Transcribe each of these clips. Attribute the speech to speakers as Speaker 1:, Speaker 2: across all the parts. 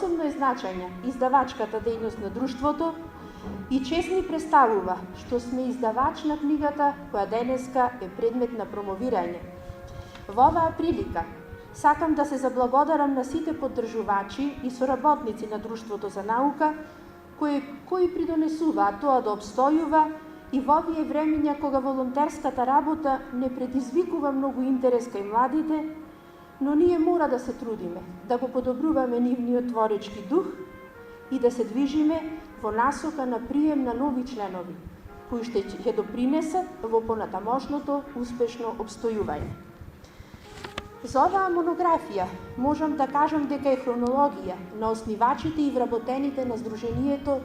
Speaker 1: посебно е значања издавачката дејност на друштвото и чест ни представува што сме издавач на книгата која денеска е предмет на промовирање. Во оваа прилика сакам да се заблагодарам на сите поддржувачи и соработници на Друштвото за наука кои придонесуваат тоа да обстојува и во овие времиња кога волонтерската работа не предизвикува многу интерес кај младите, но ние мора да се трудиме, да го подобруваме нивниот творечки дух и да се движиме во насока на прием на нови членови, кои ќе допринесат во понатамошното успешно обстојување. За оваа монографија можам да кажам дека е хронологија на основачите и вработените на Сдруженијето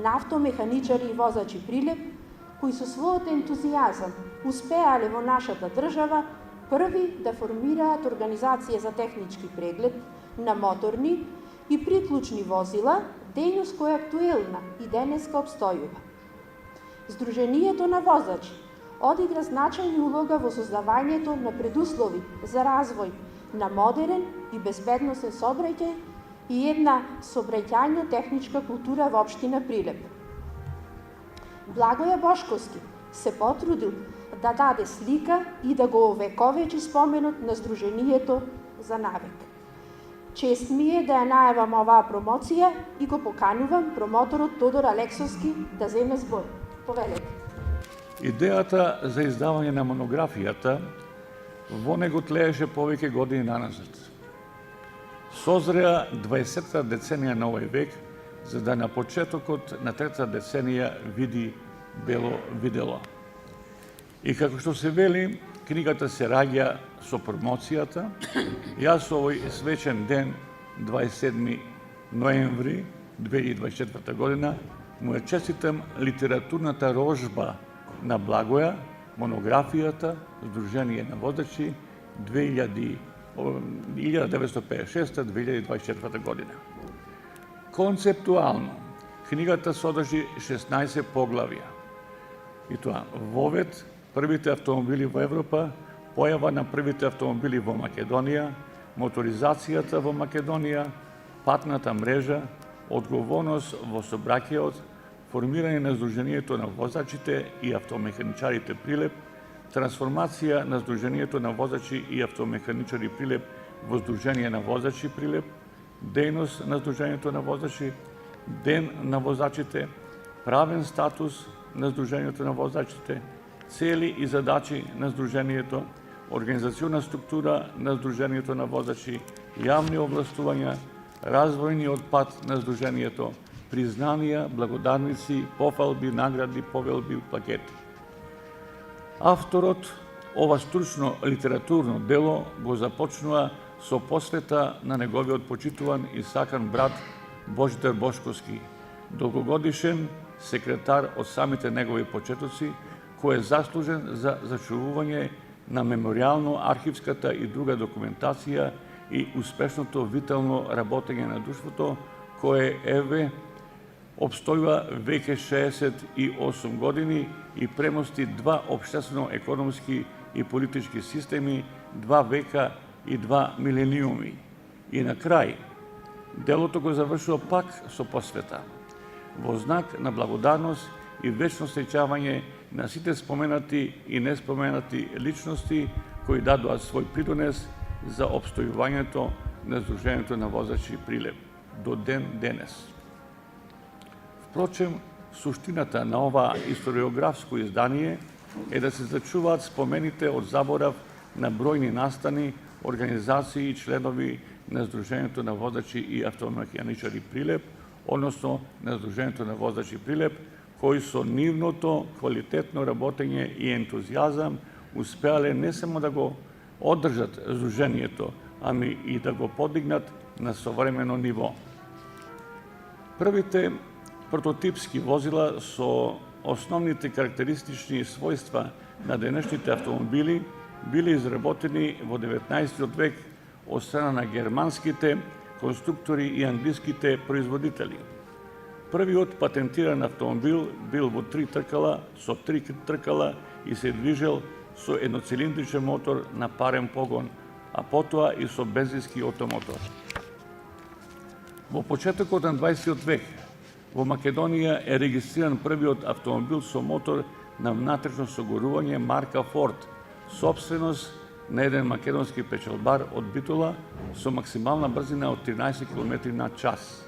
Speaker 1: на автомеханичари и возачи Прилеп, кои со својот ентузијазам успеале во нашата држава први да формираат организација за технички преглед на моторни и приклучни возила, дејност која е актуелна и денеска обстојува. Сдруженијето на возачи одигра значајна улога во создавањето на предуслови за развој на модерен и безбедносен сообраќај и една сообраќајно-техничка култура во општина Прилеп. Благоја Бошковски се потрудил да даде слика и да го овековечи споменот на Сдруженијето за навек. Чест ми е да ја најавам оваа промоција и го поканувам промоторот Тодор Алексовски да земе збор. Повелете.
Speaker 2: Идејата за издавање на монографијата во него тлееше повеќе години наназад. Созреа 20-та деценија на овој век, за да на почетокот на третата деценија види бело видело. И како што се вели, книгата се раѓа со промоцијата. Јас овој свечен ден, 27 ноември 2024 година, му ја честитам литературната рожба на Благоја, монографијата Сдружение на водачи 1956-2024 година. Концептуално, книгата содржи 16 поглавја. И тоа вовед, првите автомобили во Европа, појава на првите автомобили во Македонија, моторизацијата во Македонија, патната мрежа, одговорност во сообраќајот, формирање на Сдруженијето на возачите и автомеханичарите Прилеп, трансформација на Сдруженијето на возачи и автомеханичари Прилеп во Сдружение на возачи Прилеп, дејност на Сдруженијето на возачи, ден на возачите, правен статус на Сдруженијето на возачите, цели и задачи на Сдруженијето, организациона структура на Сдруженијето на возачи, јавни овластувања, развојниот пат на Сдруженијето, признанија, благодарници, пофалби, награди, повелби, плакети. Авторот ова стручно литературно дело го започнува со посвета на неговиот почитуван и сакан брат Божидар Бошковски, долгогодишен секретар од самите негови почетоци, кој е заслужен за зачувување на меморијално-архивската и друга документација и успешното витално работење на друштвото, кое еве обстојува веќе 68 години и премости два општествено-економски и политички системи, 2 века и 2 милениуми. И на крај, делото го завршува пак со посвета, во знак на благодарност и вечно среќавање на сите споменати и неспоменати личности кои дадоа свој придонес за обстојувањето на Сдруженијето на возачи Прилеп до ден денес. Впрочем, суштината на ова историографско издание е да се зачуваат спомените од заборав на бројни настани, организации и членови на Сдруженијето на возачи и автомеханичари Прилеп, односно на Сдруженијето на возачи Прилеп, кои со нивното квалитетно работење и ентузијазам успеале не само да го одржат Сдруженијето, ами и да го подигнат на современо ниво. Првите прототипски возила со основните карактеристични својства на денешните автомобили биле изработени во 19 век од страна на германските конструктори и англиските производители. Првиот патентиран автомобил бил во 3 тркала, со 3 тркала и се движел со едноцилиндричен мотор на парен погон, а потоа и со бензински отомотор. Во почетокот на 20 век во Македонија е регистриран првиот автомобил со мотор на внатрешно согорување марка Форд, собственост на еден македонски печалбар од Битола со максимална брзина од 13 км на час.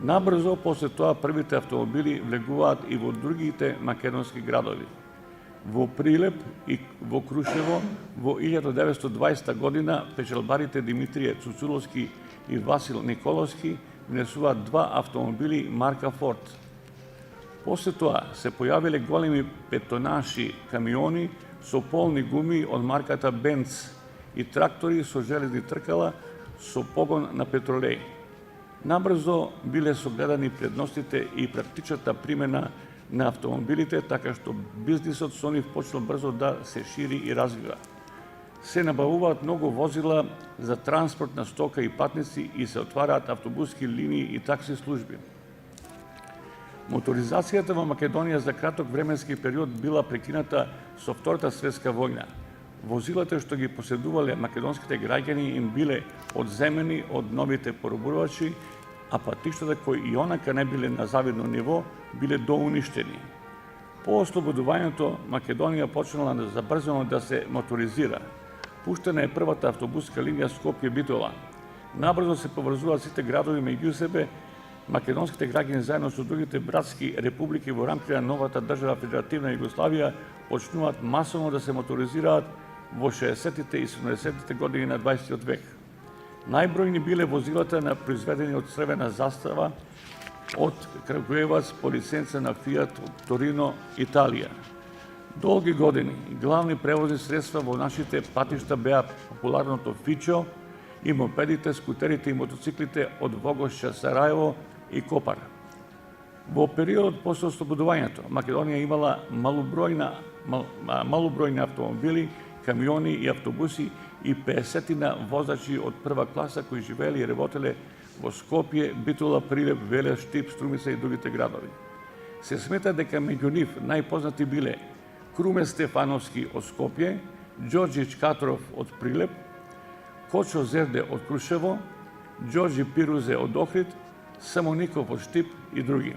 Speaker 2: Набрзо после тоа првите автомобили влегуваат и во другите македонски градови. Во Прилеп и во Крушево во 1920 година печалбарите Димитрije Цуцуловски и Васил Николовски внесуваат два автомобили марка Форд. После тоа се појавиле големи петонаши камиони со полни гуми од марката Бенц и трактори со железни тркала со погон на петролеј. Набрзо биле согледани предностите и практичната примена на автомобилите, така што бизнисот со нив почнал брзо да се шири и развива. Се набавуваат многу возила за транспорт на стока и патници и се отвараат автобуски линии и такси служби. Моторизацијата во Македонија за краток временски период била прекината со Втората светска војна. Возилата што ги поседувале македонските граѓани им биле одземени од новите поробувачи, а патиштата кои и онака не биле на завидно ниво биле доуништени. По ослободувањето Македонија почнала забрзано да се моторизира. Пуштена е првата автобуска линија Скопје-Битола. Набрзо се поврзуваат сите градови меѓу себе. Македонските граѓани заедно со другите братски републики во рамките на новата држава Федеративна Југославија почнуваат масовно да се моторизираат во 60-тите и 70-тите години на 20 век. Најбројни биле возилата на произведени од црвена застава од Крагуевац по лиценца на Фиат од Торино, Италија. Долги години главни превозни средства во нашите патишта беа популарното фичо и мопедите, скутерите и мотоциклите од Вогошча, Сараево и Копар. Во периодот после ослободувањето Македонија имала малобројни автомобили, камиони и автобуси и 50-тина возачи од прва класа кои живееле и работеле во Скопје, Битола, Прилеп, Велес, Штип, Струмица и другите градови. Се смета дека меѓу нив најпознати биле Круме Стефановски од Скопје, Ѓорѓи Чкатров од Прилеп, Кочо Зерде од Крушево, Ѓорѓи Пирузе од Охрид, Самоников од Штип и други.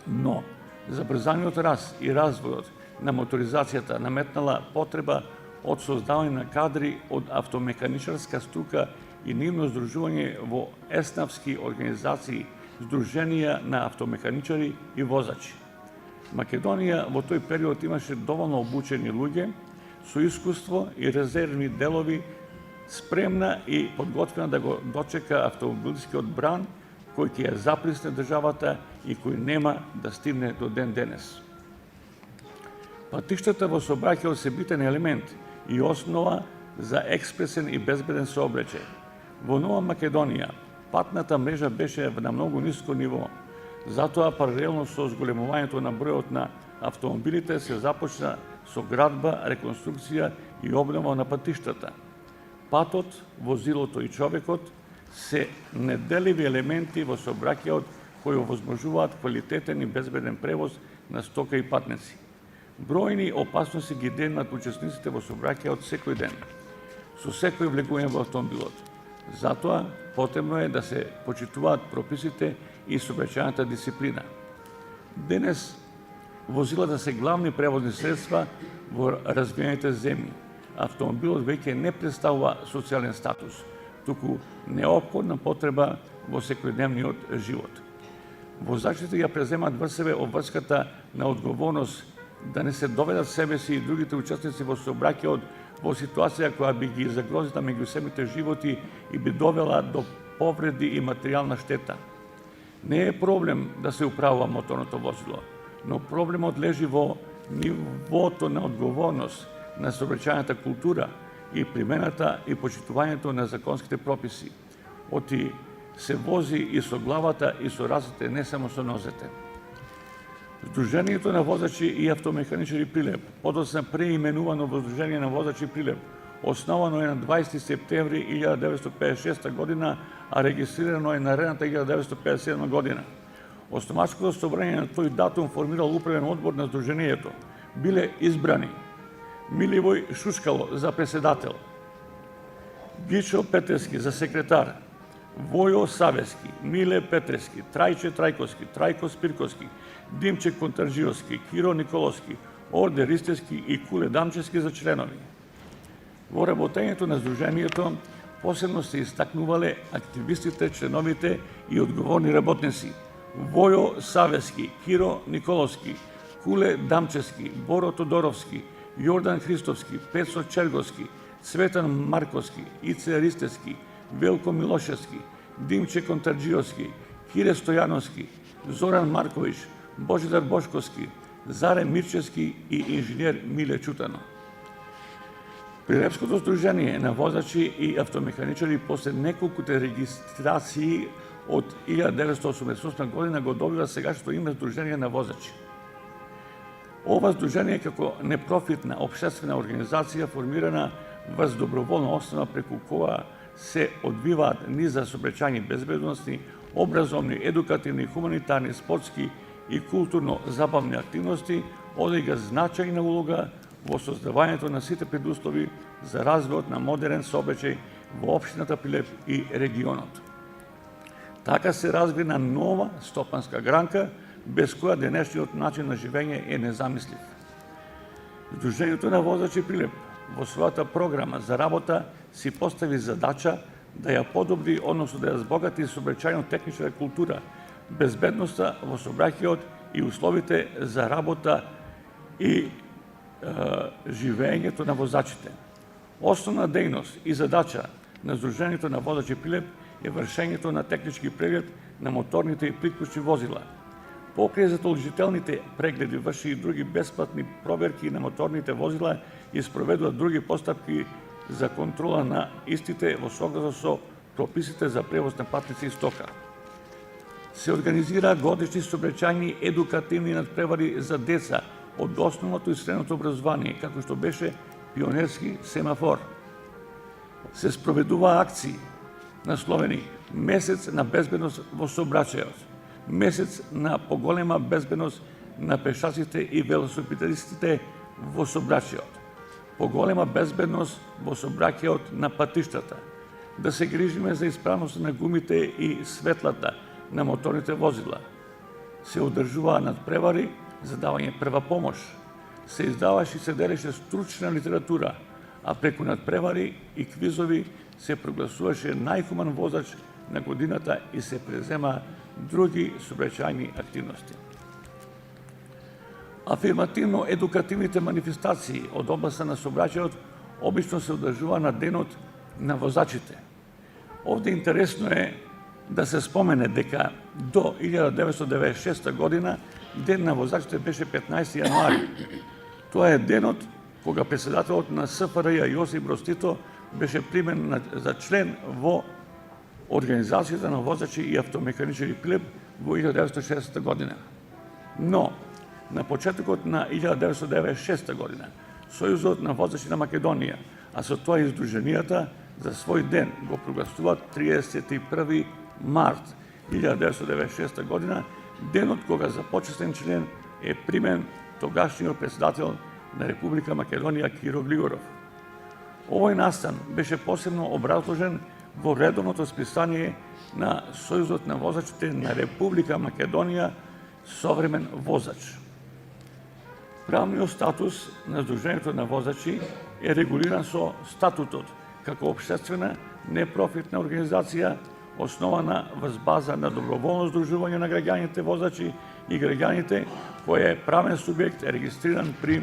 Speaker 2: Но, забрзаниот раст и развојот на моторизацијата наметнала потреба од создавање на кадри од автомеканичарска струка и нивно здружување во еснавски организации, здруженија на автомеканичари и возачи. Македонија во тој период имаше доволно обучени луѓе со искуство и резервни делови, спремна и подготвена да го дочека автомобилскиот бран кој ќе ја заприсне државата и кој нема да стигне до ден денес. Патиштата во сообраќајот се битен елемент и основа за експресен и безбеден сообраќај. Во Нова Македонија патната мрежа беше на многу ниско ниво. Затоа паралелно со зголемувањето на бројот на автомобилите се започна со градба, реконструкција и обнова на патиштата. Патот, возилото и човекот се неделиви елементи во сообраќајот кои овозможуваат квалитетен и безбеден превоз на стока и патници. Бројни опасности ги денат учесниците во сообраќајот секој ден, со секој влегување во автомобилот. Затоа потребно е да се почитуваат прописите и сообраќајната дисциплина. Денес возилата се главни превозни средства во развиените земји. Автомобилот веќе не представува социјален статус, туку неопходна потреба во секојдневниот живот. Возачите ја преземат врз себе обврската на одговорност да не се доведат себе си и другите учесници во сообраќајот во ситуација која би ги загрозила меѓусебните животи и би довела до повреди и материјална штета. Не е проблем да се управува моторното возило, но проблемот лежи во нивото на одговорност, на сообраќајната култура и примената и почитувањето на законските прописи. Оти се вози и со главата и со рацете, не само со нозете. Сдруженијето на возачи и автомеханичари Прилеп, подоцна преименувано во Сдружение на возачи Прилеп, основано е на 20 септември 1956 година, а регистрирано е наредната 1957 година. Основачкото собрање на тој датум формирал управен одбор на Сдруженијето. Биле избрани Миливој Шушкало за председател, Гичо Петерски за секретар, Војо Савески, Миле Петрески, Трајче Трајковски, Трајко Спирковски, Димче Контарджиовски, Киро Николовски, Орде Ристевски и Куле Дамчевски за членови. Во работењето на Сдруженијето посебно се истакнувале активистите, членовите и одговорни работници. Војо Савески, Киро Николовски, Куле Дамчевски, Боро Тодоровски, Јордан Христовски, Пецо Черговски, Цветан Марковски, Ице Ристевски, Велко Милошевски, Димче Контарджиовски, Кире Стојановски, Зоран Марковиć, Божидар Бошковски, Заре Мирчевски и инженер Миле Чутано. Прилепското сдружение на возачи и автомеханичари после неколкуте регистрации од 1988 година го добива сегашното име Сдружение на возачи. Ова сдружение како непрофитна општествена организација формирана врз доброволна основа преку која се одвиваат низ за сообраќајни безбедносни, образовни, едукативни, хуманитарни, спортски и културно-забавни активности, одига значајна улога во создавањето на сите предуслови за развојот на модерен сообраќај во општината Прилеп и регионот. Така се развина нова стопанска гранка, без која денешниот начин на живење е незамислив. Сдруженијето на возачи Прилеп во својата програма за работа си постави задача да ја подобри, односно да ја збогати сообраќајно-техничка култура, безбедноста во сообраќајот и условите за работа и живењето на возачите. Основна дејност и задача на Сдруженијето на возачи Прилеп е вршењето на технички преглед на моторните и приклучни возила. Покрај задолжителните прегледи врши и други бесплатни проверки на моторните возила и спроведуваат други постапки за контрола на истите во согласно со прописите за превоз на патници и стока. Се организира годишни сообраќајни едукативни надпревари за деца од основното и средното образование, како што беше пионерски семафор. Се спроведува акции насловени Месец на безбедност во сообраќајот, Месец на поголема безбедност на пешаците и велосипедистите во сообраќајот, Поголема безбедност во сообраќајот на патиштата, да се грижиме за исправност на гумите и светлата на моторните возила. Се одржуваа надпревари за давање прва помош. Се издаваше и се делеше стручна литература, а преку надпревари и квизови се прогласуваше најхуман возач на годината и се презема други сообраќајни активности. Афирмативно-едукативните манифестации од областта на сообраќајот обично се одржува на денот на возачите. Овде интересно е да се спомене дека до 1996 година Ден на возачите беше 15 јануари. Тоа е денот кога председателот на СФРЈ Јосип Броз Тито беше примен за член во Организацијата на возачи и автомеханичари Прилеп во 1960 година. Но, на почетокот на 1996 година, Сојузот на возачи на Македонија, а со тоа и Сдруженијата, за свој ден го прогласуваат 31 март 1996 година, денот кога за почестен член е примен тогашниот председател на Република Македонија Киро Глигоров. Овој настан беше посебно образложен во редовното списание на Сојузот на возачите на Република Македонија Современ возач. Правниот статус на Сдруженијето на возачи е регулиран со статутот како општествена непрофитна организација основана врз база на доброволно здружување на граѓаните возачи и граѓаните, кој е правен субјект регистриран при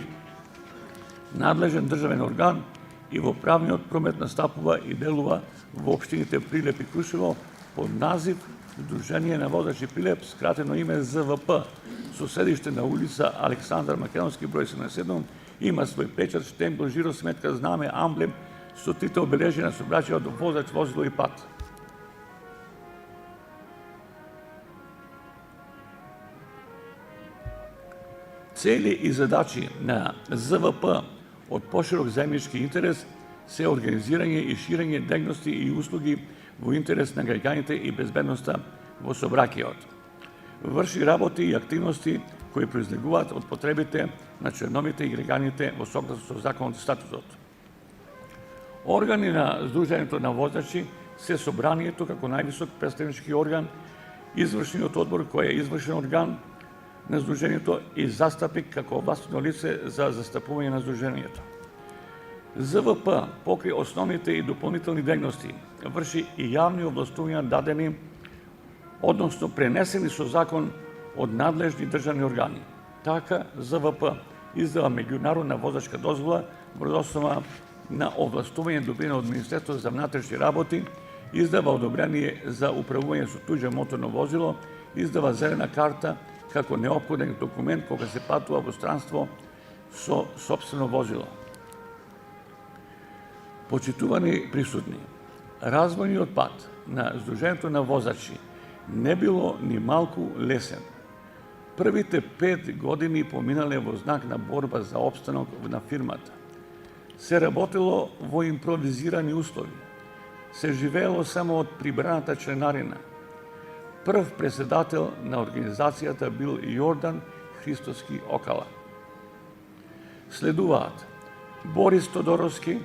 Speaker 2: надлежен државен орган и во правниот промет настапува и делува во општините Прилеп и Крушево под назив Сдружение на возачи Прилеп, скратено име ЗВП, со седиште на улица Александар Македонски број 77, има свој печат, штемпел, жиросметка, знаме, амблем со трите обележија на сообраќајот возач, возило и пат. Цели и задачи на ЗВП од поширок заеднички интерес се организирање и ширење дејности и услуги во интерес на граѓаните и безбедноста во сообраќајот. Врши работи и активности кои произлегуваат од потребите на членовите и граѓаните во согласно со законот и статутот. Органи на Сдруженијето на возачи се собранието како највисок представнички орган, извршниот одбор кој е извршен орган на Сдруженијето и застапник како овластено лице за застапување на Сдруженијето. ЗВП покри основните и дополнителни дејности врши и јавни овластувања дадени, односно пренесени со закон од надлежни државни органи. Така ЗВП издава меѓународна возачка дозвола врз основа на овластување добиено од Министерството за внатрешни работи, издава одобрение за управување со туѓе моторно возило, издава зелена карта како неопходен документ кога се патува во странство со сопствено возило. Почитувани присутни, развојниот пат на Сдруженијето на возачи не било ни малку лесен. Првите 5 години поминале во знак на борба за опстанок на фирмата. Се работело во импровизирани услови. Се живеело само од прибраната членарина. Прв председател на организацијата бил Јордан Христоски Окала. Следуваат Борис Тодоровски,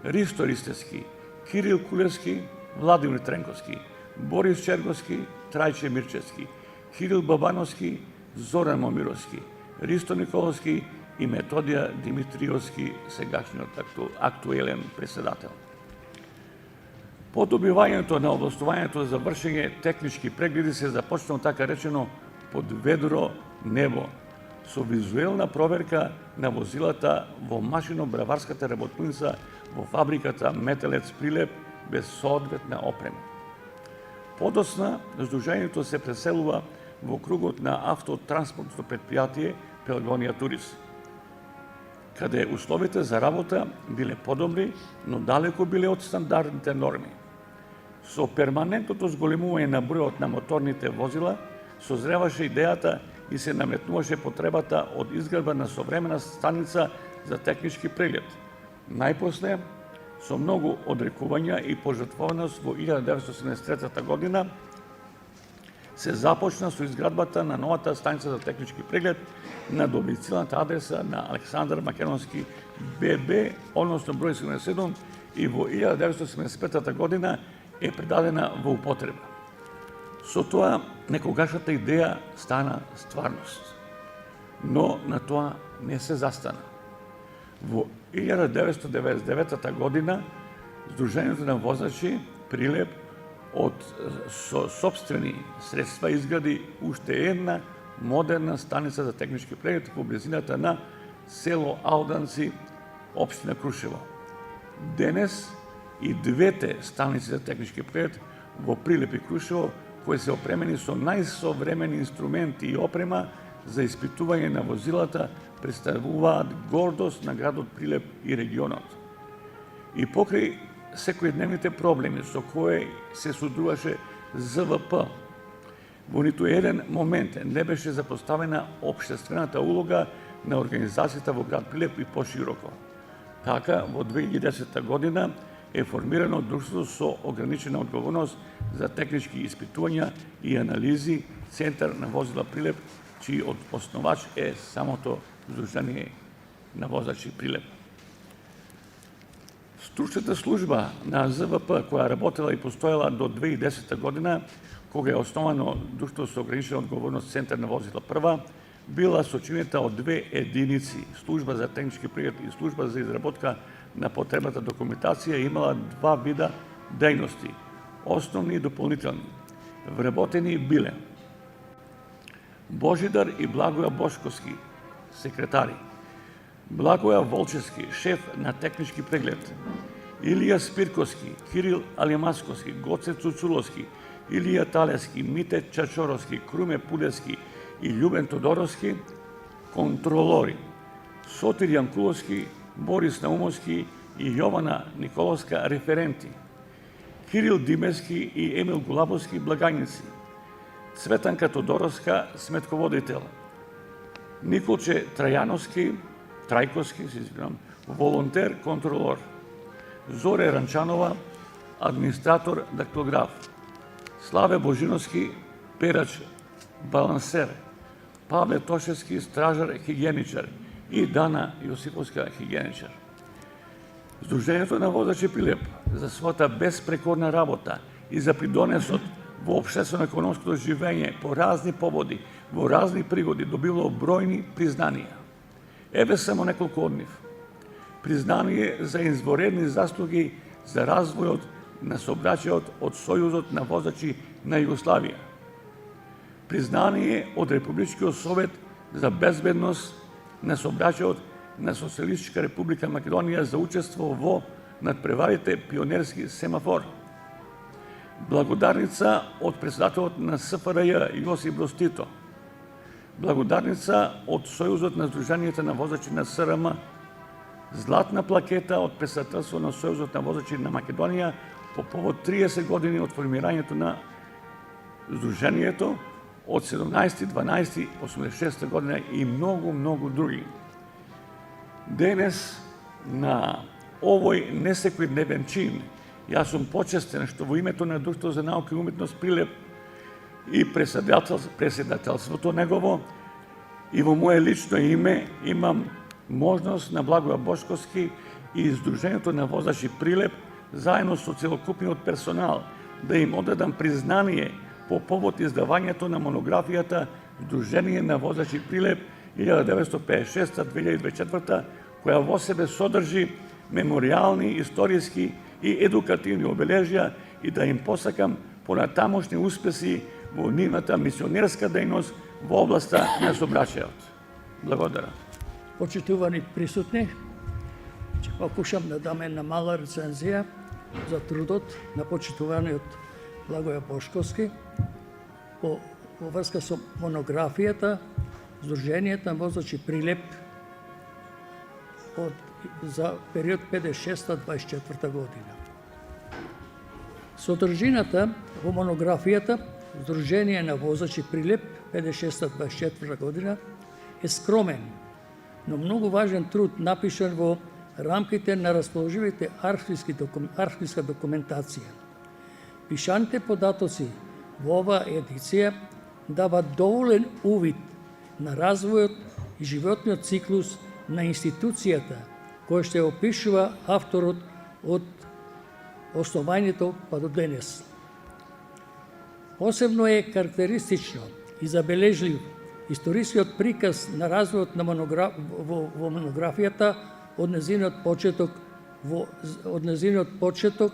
Speaker 2: Ристо Ристевски, Кирил Кулевски, Владимир Тренковски, Борис Черговски, Трајче Мирчевски, Кирил Бабановски, Зоран Момировски, Ристо Николовски и Методија Димитриовски, сегашниот актуелен председател. По добивањето на овластувањето за вршење технички прегледи се започнало така речено под ведро небо, со визуелна проверка на возилата во машино-браварската работилница во фабриката Метелец Прилеп без соодветна опрема. Подосна, Сдруженијето се преселува во кругот на автотранспортното предпријатие Пелгонија Турист, каде условите за работа биле подобри, но далеко биле од стандардните норми. Со перманентното зголемување на бројот на моторните возила, созреваше идејата и се наметнуваше потребата од изградба на современа станица за технички преглед. Најпосле, со многу одрекувања и пожртвованост во 1973 година, се започна со изградбата на новата станица за технички преглед на домицилната адреса на Александар Македонски ББ, односно број 77, и во 1975 година е предадена во употреба. Со тоа, некогашната идеја стана стварност. Но на тоа не се застана. Во 1999 година Сдруженијето на возачи Прилеп со сопствени средства изгради уште една модерна станица за технички преглед во близината на село Алданци, општина Крушево. Денес и двете станици за технички преглед во Прилеп и Крушево, кои се опремени со најсовремени инструменти и опрема за испитување на возилата, представуваат гордост на градот Прилеп и регионот. И покрај секојдневните проблеми со кои се содружуваше ЗВП, во ниту еден момент не беше запоставена општествената улога на организацијата во град Прилеп и пошироко. Така, во 2010 година е формирано друштво со ограничена одговорност за технички испитувања и анализи Центар на возила Прилеп, чиј основач е самото Сдружение на возачи Прилеп. Стручната служба на ЗВП, која работела и постоела до 2010 година, кога е основано друштво со ограничена одговорност Центар на возила прва, била сочинета од две единици, служба за технички преглед и служба за изработка на потребната документација, имала два вида дејности, основни и дополнителни. Вработени биле Божидар и Благоја Бошковски, секретари, Благоја Волчевски, шеф на технички преглед, Илија Спирковски, Кирил Алимасковски, Гоце Цуцуловски, Илија Талески, Мите Чачоровски, Круме Пулевски и Љубен Тодоровски, контролори, Сотир Јанкуловски, Борис Наумовски и Јована Николовска, референти, Кирил Димевски и Емил Гулабовски, благањици, Цветанка Тодоровска, сметководител, Николче Трајковски, волонтер, контролор, Зоре Ранчанова, администратор, дактилограф, Славе Божиновски, перач, балансер, Павле Тошевски, стражар, хигиеничар и Дана Јосиповска, хигиеничар. Сдруженијето на возачи Прилеп за својата безпрекорна работа и за придонесот во општествено-економското живење по разни поводи, во разни пригоди добило бројни признанија. Еве само неколку од нив. Признание за изворедни заслуги за развојот на сообраќајот од Сојузот на возачи на Југославија. Признание од Републичкиот совет за безбедност на сообраќајот на Социјалистичка република Македонија за учество во надпреварите Пионерски семафор. Благодарница од председателот на СФРЈ Јосип Броз Тито. Благодарница од Сојузот на Сдруженијата на возачи на СРМ. Златна плакета од председателство на Сојузот на возачи на Македонија по повод 30 години од формирањето на Сдруженијето од 17.12.86 година и многу други. Денес на овој несекојдневен чин јас сум почестен што во името на Друштво за наука и уметност Прилеп и председателството негово и во моје лично име имам можност на Благоја Бошковски и Сдруженијето на возачи Прилеп заедно со целокупниот персонал да им одадам признание по повод издавањето на монографијата Сдружение на возачи Прилеп 1956-2024, која во себе содржи меморијални, историски и едукативни обележја и да им посакам понатамошни успеси во нивната мисионерска дејност во областа на сообраќајот. Благодарам.
Speaker 3: Почитувани присутни, ќе покушам да дам една мала рецензија за трудот на почитуваниот Благоја Бошковски во врска со монографијата Сдруженијата на возачи Прилеп за период 56-24 година. Содржината во монографијата Сдружение на возачи Прилеп 56-24 година е скромен, но многу важен труд напишан во рамките на расположивите архивска документација. Пишаните податоци во оваа едиција дават доволен увид на развојот и животниот циклус на институцијата која што опишува авторот од основањето па до денес. Посебно е карактеристично и забележлив историскиот приказ на развојот на во монографијата од незиниот почеток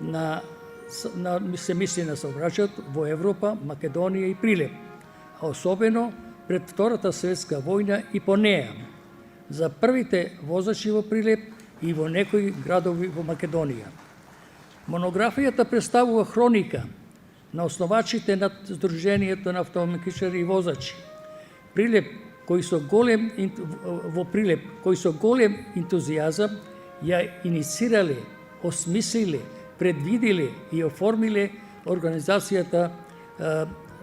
Speaker 3: на се мисли на сообраќајот во Европа, Македонија и Прилеп, а особено пред Втората светска војна и по неа, за првите возачи во Прилеп и во некои градови во Македонија. Монографијата представува хроника на основачите на Сдруженијето на автомеханичари и возачи. Во Прилеп, кои со голем ентузијазам ја иницирале, осмислиле, предвидиле и оформиле организацијата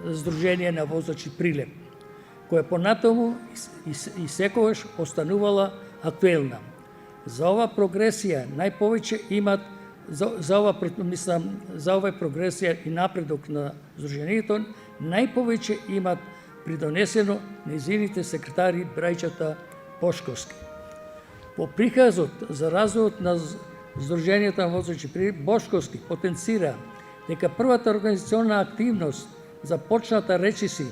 Speaker 3: Сдружение на возачи Прилеп, која понатаму и секогаш останувала актуелна. За ова прогресија најповеќе имат за ова прогресија и напредок на Сдруженијето најповеќе имат придонесено незините секретари брајчата Бошковски. Во приказот за развојот на Сдруженијето на возачи Прилеп, Бошковски потенцира дека првата организационна активност започната речиси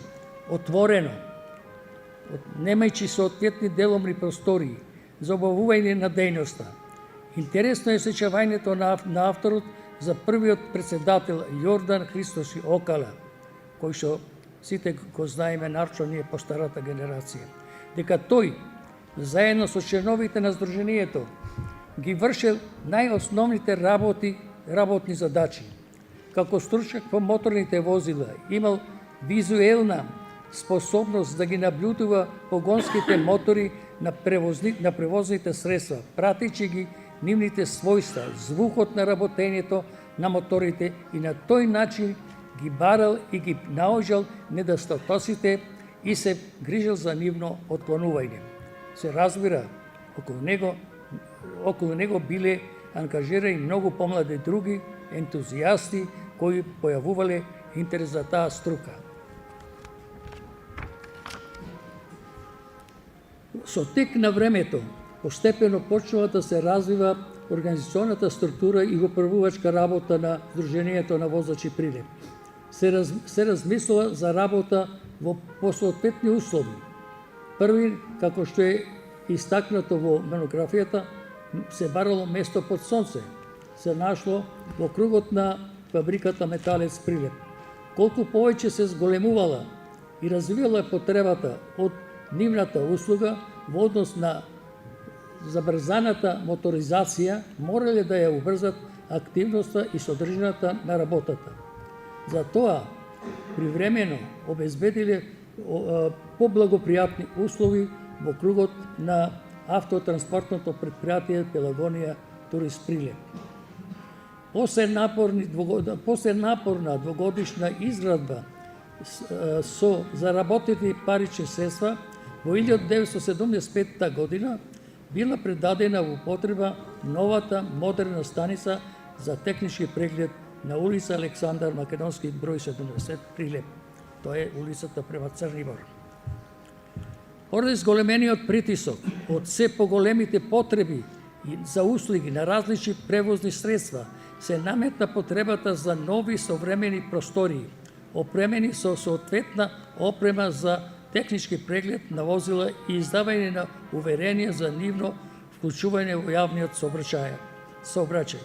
Speaker 3: отворено, немајќи соодветни деломни простории за обавување на дејноста. Интересно е сеќавањето на авторот за првиот председател Јордан Христоси Окала, кој што сите го знаеме, нарочно ние по старата генерација, дека тој, заедно со членовите на Сдруженијето, ги вршел најосновните работни задачи. Како стручњак по моторните возила, имал визуелна способност да ги наблюдува погонските мотори на превозните средства, пратејќи ги нивните својства, звукот на работењето на моторите и на тој начин ги барал и ги наоѓал недостатоците и се грижел за нивно отклонување. Се разбира, околу него биле ангажирани многу помлади други ентузијасти кои појавувале интерес за таа струка. Со тек на времето, постепено почнува да се развива организационната структура и управувачка работа на Сдруженијето на возачи Прилеп. Се размислува за работа во посоодветни услови. Први, како што е истакнато во монографијата, се барало место под сонце. Се нашло во кругот на фабриката Металец Прилеп. Колку повеќе се зголемувала и развивала потребата од нивната услуга во однос на забрзаната моторизација, морале да ја убрзат активноста и содржината на работата. Затоа, привремено обезбедиле поблагопријатни услови во кругот на автотранспортното предпријатие Пелагонија Турист Прилеп. После напорна двогодишна изградба со заработени парични средства, во 1975 година била предадена во употреба новата модерна станица за технички преглед на улица Александар Македонски број 70 Прилеп. Тоа е улицата према Црни Бор. Поради зголемениот притисок од се поголемите потреби за услуги на различни превозни средства, се наметна потребата за нови современи простории, опремени со соодветна опрема за технички преглед на возила и издавање на уверение за нивно вклучување во јавниот сообраќај.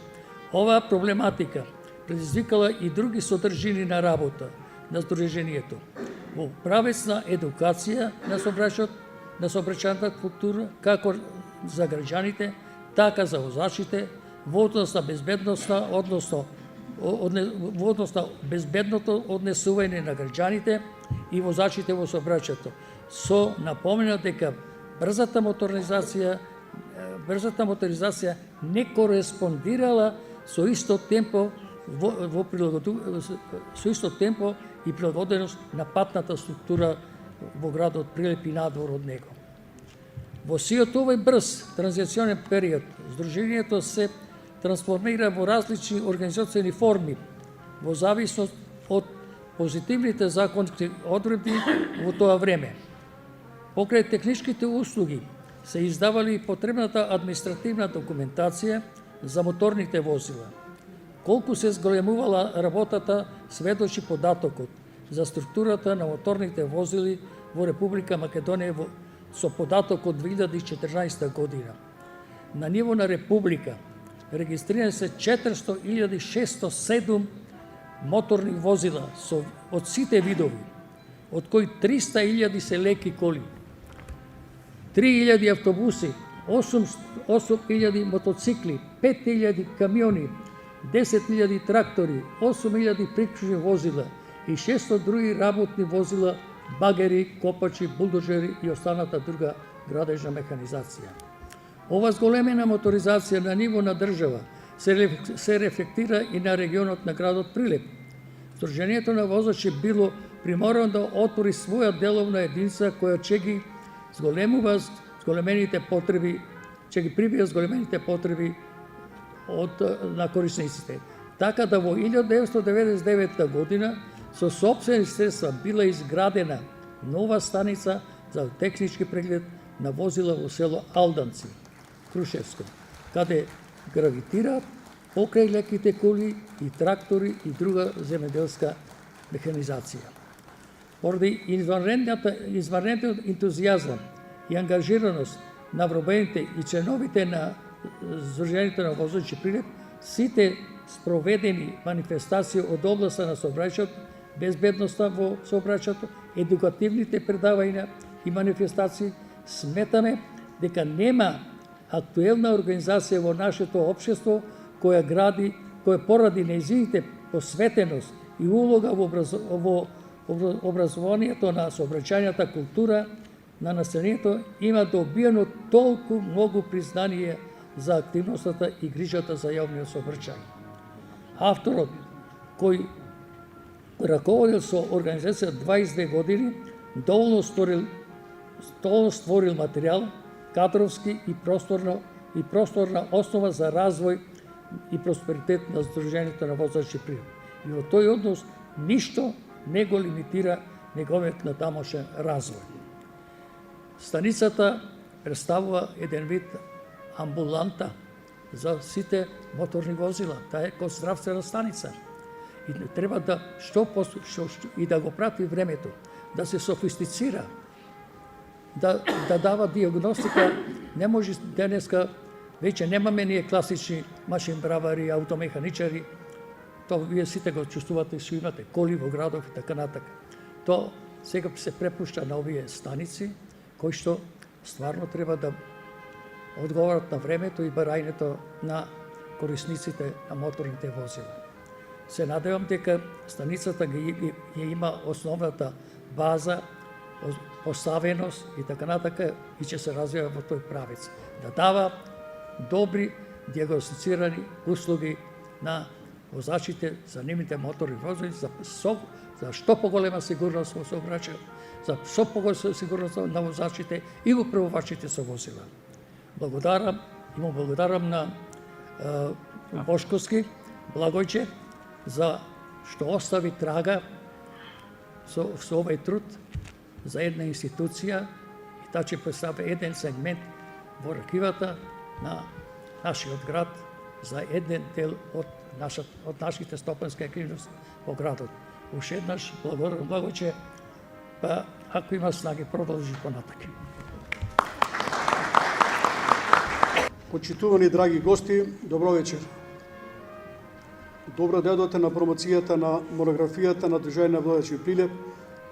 Speaker 3: Оваа проблематика предизвикала и други содржини на работа на Сдруженијето во правец на едукација на сообраќајната култура, како за граѓаните, така за возачите, во однос на безбедноста, во однос на безбедното однесување на граѓаните и возачите во сообраќајето, со напомена дека брзата моторизација не кореспондирала со исто темпо и прилагоденост на патната структура во градот Прилеп и надвор од него. Во сиот овој брз транзиционен период, Сдруженијето се трансформира во различни организациони форми, во зависност од позитивните законски одредби во тоа време. Покрај техничките услуги се издавали и потребната административна документација за моторните возила. Колку се зголемувала работата, сведочи податокот за структурата на моторните возили во Република Македонија со податок од 2014 година. На ниво на Република регистрирани се 400.607 моторни возила од сите видови, од кои 300.000 се леки коли, 3.000 автобуси, 8.000 мотоцикли, 5.000 камиони, 10.000 трактори, 8.000 приклучни возила и 600 други работни возила, багери, копачи, булдозери и останата друга градежна механизација. Ова зголемена моторизација на ниво на држава се рефлектира и на регионот на градот Прилеп. Сдруженијето на возачи било приморано да отвори своја деловна единица која ќе ги прибија зголемените потреби на корисниците. Така да во 1999 година со сопствени средства била изградена нова станица за технички преглед на возила во село Алданци, Крушевско, каде гравитираат покрај леките коли и трактори и друга земеделска механизација. Поради изварнениот ентузијазам и ангажираност на вробените и членовите на Сдруженијето на возачи Прилеп, сите спроведени манифестации од областа на сообраќајот, безбедноста во сообраќајот, едукативните предавања и манифестации, сметаме дека нема актуелна организација во нашето општество која поради нејзините посветеност и улога во образованието на сообраќајната култура на населението има добиено толку многу признание за активноста и грижата за јавниот сообраќај. Авторот, кој раководел со организација 22 години, доволно створил материјал, кадровски и просторна основа за развој и просперитет на Сдруженијето на возачи Прилеп. И во тој однос ништо не го лимитира неговиот натамошен развој. Станицата представува еден вид амбуланта за сите моторни возила. Таа е како здравствена станица. И треба да и да го прати времето, да се софистицира, да дава диагностика. Не може денеска, веќе немаме ние класични машинбравари, автомеханичари. Тоа вие сите го чувствувате, што имате коли во градов и така натака. Тоа сега се препушта на овие станици, кои што стварно треба да одговорат на времето и барањето на корисниците на моторните возила. Се надевам дека станицата ја има основната база, поставеност и така натака и ќе се развива во тој правец. Да дава добри диагностицирани услуги на возачите за нивните моторни возила, за што поголема сигурност во сообраќајот, за што поголема сигурност на возачите и управувачите со возила. Благодарам на Бошковски Благојче за што остави трага со овој труд за една институција и таа ќе представи еден сегмент во архивата на нашиот град за еден дел од нашите стопански активности во градот. Уште еднаш благодарам Благојче, па ако има снаги продолжи понатака.
Speaker 4: Почитувани драги гости, добро вечер. Добро дојдовте на промоцијата на монографијата на Движење на водачи Прилеп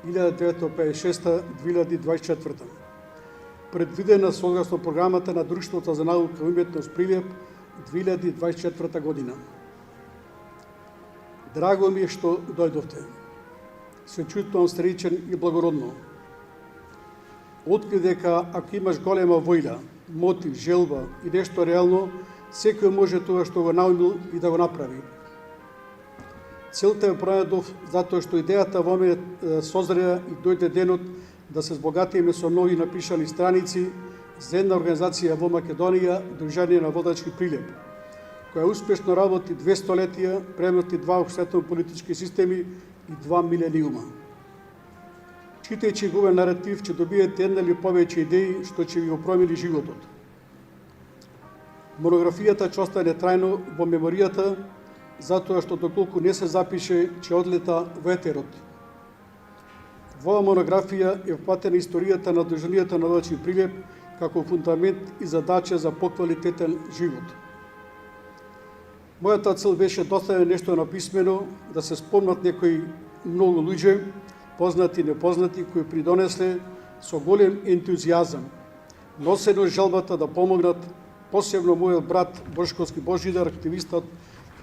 Speaker 4: 1956-2024. Предвидена согласно програмата на Друштвото за наука и уметност Прилеп 2024 година. Драго ми е што дојдовте. Се чувствувам среќен и благородно. Открив дека ако имаш голема воља, мотив, желба и нешто реално, секој може тоа што го наумил и да го направи. Целта е пронајдов затоа што идејата во мене созреа и дојде денот да се збогатиме со нови напишани страници за една организација во Македонија, Движење на водачи Прилеп, која успешно работи 2 столетија, премости 2 општествено-политички системи и 2 милениума. Читајќи го наратив, ќе добиете една или повеќе идеи што ќе ви го промени животот. Монографијата ќе остане трајно во меморијата, затоа што доколку не се запише, ќе одлета во етерот. Во оваа монографија е вплатена историјата на Движењето на водачи Прилеп како фундамент и задача за поквалитетен живот. Мојата цел беше да остане нешто написмено, да се спомнат некои многу луѓе, познати и непознати, кои придонесле со голем ентузијазам, носено желбата да помогнат, посебно мојот брат Бошковски Божидар, активистот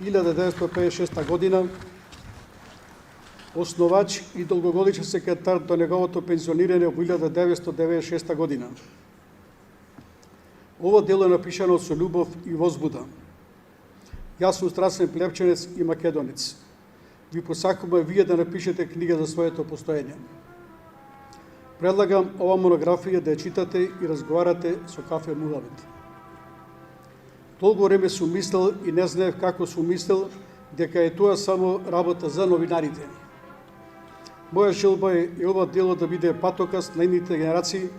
Speaker 4: 1956 година, основач и долгогодишен секретар до неговото пензионирање во 1996 година. Ова дело е напишано со љубов и возбуда. Јас сум страстен плепченец и македонец. Ви посакувам вие да напишете книга за своето постоење. Предлагам ова монографија да ја читате и разговарате со кафе муавет. Толку време сум мислел и не знаев како сум мислел дека е тоа само работа за новинарите. Моја желба е ова дело да биде патокас на идните генерации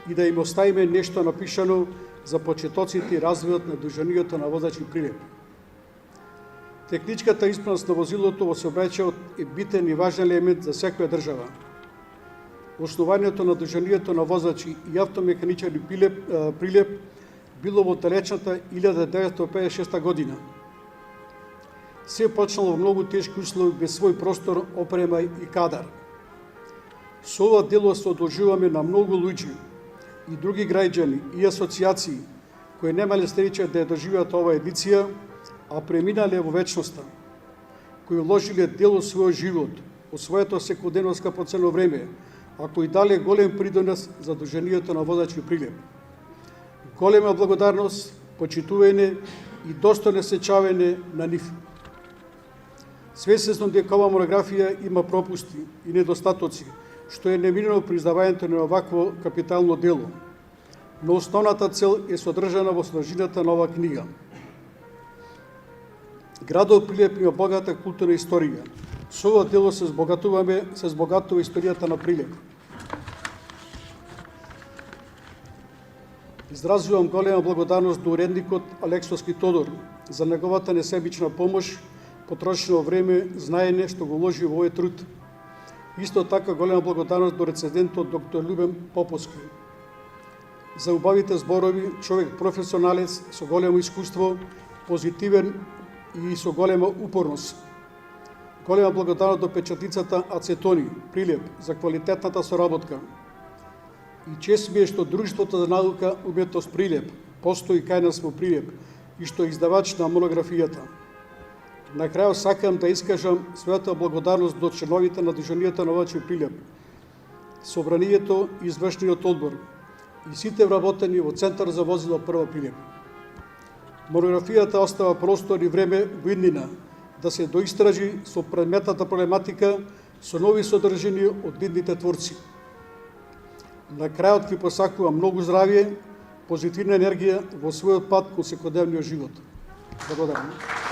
Speaker 4: и да им оставиме нешто напишано за почетоците и развојот на Движењето на водачи Прилеп. Техничката исправност на возилото во сообраќајот е битен и важен елемент за секоја држава. Основањето на Движењето на возачи и автомеханичари Прилеп било во далечната 1956 година. Се почнало во многу тешки услови без свој простор, опрема и кадар. Со ова дело се одолжуваме на многу луѓе и други граѓани и асоцијации кои немале среќа да ја доживеат оваа едиција, а преминале во вечноста, кои уложиле дел од својот живот, од своето секојдневно скапоценно време, а кои дале голем придонес за Движењето на водачи Прилеп. Голема благодарност, почитување и достојно сечавање на нив. Свесен сум дека оваа монографија има пропусти и недостатоци, што е неминено при издавањето на овакво капитално дело, но основната цел е содржана во содржината на оваа книга. Градот Прилеп има богата културна историја. Со ова дело се збогатува историјата на Прилеп. Изразувам голема благодарност до уредникот Алексовски Тодор за неговата несебична помош, потрошено време, знаење што го уложи во овој труд. Исто така голема благодарност до рецензентот доктор Любен Поповски. За убавите зборови, човек професионалец со големо искуство, позитивен и со голема упорност. Голема благодарност до печатницата Ацетони, Прилеп, за квалитетната соработка. И чест ми е што Друштвото за наука уметност Прилеп постои кај нас во Прилеп и што е издавач на монографијата. На крајот сакам да искажам својата благодарност до членовите на Движенијето на водачи Прилеп, собранието и извршниот одбор и сите вработени во Центар за возила Прва Прилеп. Монографијата остава простор и време во иднина да се доистражи со предметната проблематика со нови содржини од идните творци. На крајот ви посакувам многу здравје, позитивна енергија во својот пат кон секојдневниот живот. Благодарам.